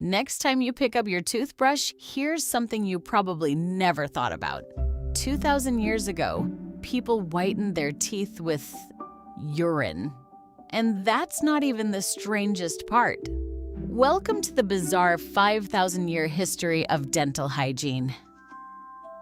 Next time you pick up your toothbrush, here's something you probably never thought about. 2,000 years ago, people whitened their teeth with urine. And that's not even the strangest part. Welcome to the bizarre 5,000-year history of dental hygiene.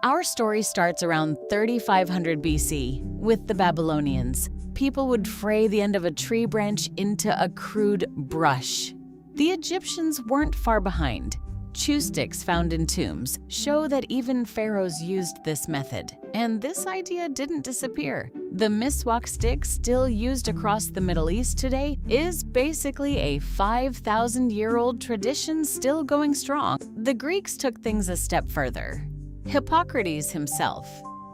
Our story starts around 3500 BC with the Babylonians. People would fray the end of a tree branch into a crude brush. The Egyptians weren't far behind. Chew sticks found in tombs show that even pharaohs used this method, and this idea didn't disappear. The miswak stick, still used across the Middle East today, is basically a 5,000-year-old tradition still going strong. The Greeks took things a step further. Hippocrates himself,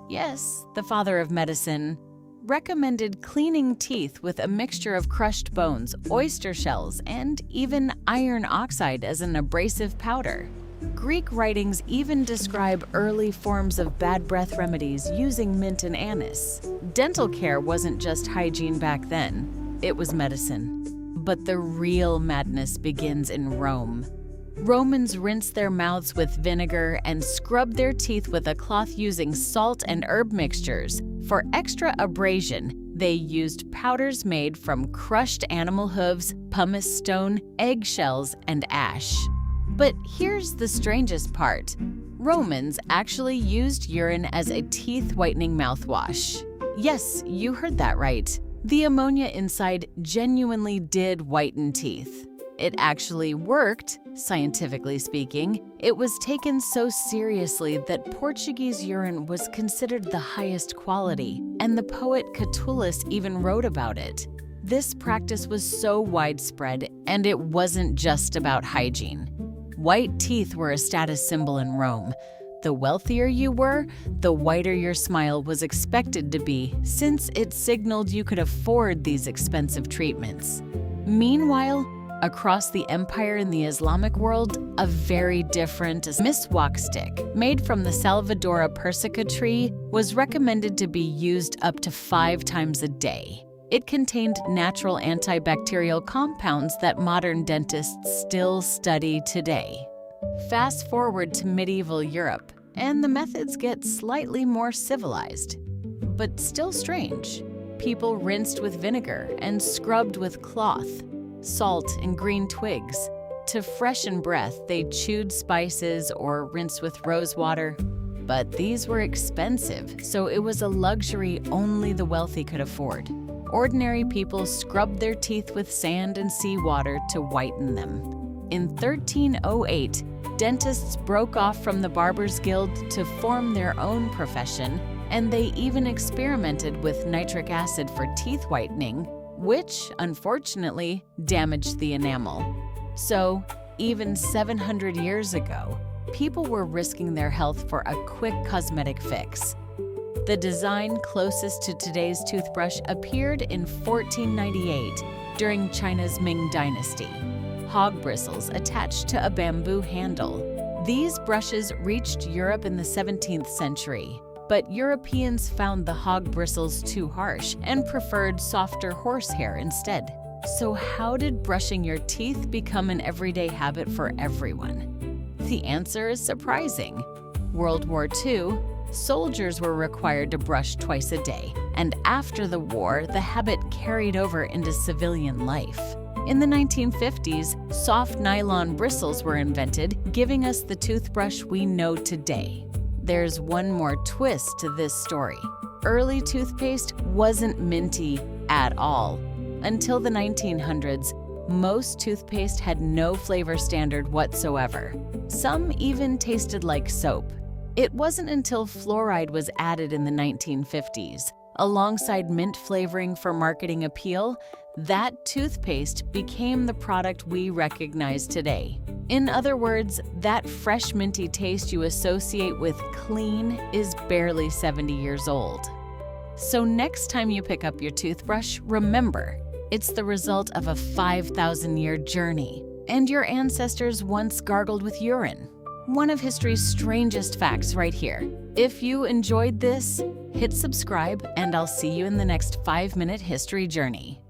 yes, the father of medicine, recommended cleaning teeth with a mixture of crushed bones, oyster shells, and even iron oxide as an abrasive powder. Greek writings even describe early forms of bad breath remedies using mint and anise. Dental care wasn't just hygiene back then, it was medicine. But the real madness begins in Rome. Romans rinsed their mouths with vinegar and scrubbed their teeth with a cloth using salt and herb mixtures. For extra abrasion, they used powders made from crushed animal hooves, pumice stone, eggshells, and ash. But here's the strangest part. Romans actually used urine as a teeth-whitening mouthwash. Yes, you heard that right. The ammonia inside genuinely did whiten teeth. It actually worked, scientifically speaking. It was taken so seriously that Portuguese urine was considered the highest quality, and the poet Catullus even wrote about it. This practice was so widespread, and it wasn't just about hygiene. White teeth were a status symbol in Rome. The wealthier you were, the whiter your smile was expected to be, since it signaled you could afford these expensive treatments. Meanwhile, across the empire in the Islamic world, a very different miswak stick, made from the Salvadora persica tree, was recommended to be used up to 5 times a day. It contained natural antibacterial compounds that modern dentists still study today. Fast forward to medieval Europe, and the methods get slightly more civilized, but still strange. People rinsed with vinegar and scrubbed with cloth, salt, and green twigs. To freshen breath, they chewed spices or rinsed with rose water. But these were expensive, so it was a luxury only the wealthy could afford. Ordinary people scrubbed their teeth with sand and seawater to whiten them. In 1308, dentists broke off from the Barbers' Guild to form their own profession, and they even experimented with nitric acid for teeth whitening, which, unfortunately, damaged the enamel. So, even 700 years ago, people were risking their health for a quick cosmetic fix. The design closest to today's toothbrush appeared in 1498 during China's Ming Dynasty. Hog bristles attached to a bamboo handle. These brushes reached Europe in the 17th century. But Europeans found the hog bristles too harsh and preferred softer horsehair instead. So how did brushing your teeth become an everyday habit for everyone? The answer is surprising. World War II, soldiers were required to brush twice a day, and after the war, the habit carried over into civilian life. In the 1950s, soft nylon bristles were invented, giving us the toothbrush we know today. There's one more twist to this story. Early toothpaste wasn't minty at all. Until the 1900s, most toothpaste had no flavor standard whatsoever. Some even tasted like soap. It wasn't until fluoride was added in the 1950s, alongside mint flavoring for marketing appeal, that toothpaste became the product we recognize today. In other words, that fresh minty taste you associate with clean is barely 70 years old. So next time you pick up your toothbrush, remember, it's the result of a 5,000-year journey, and your ancestors once gargled with urine. One of history's strangest facts right here. If you enjoyed this, hit subscribe, and I'll see you in the next 5-minute history journey.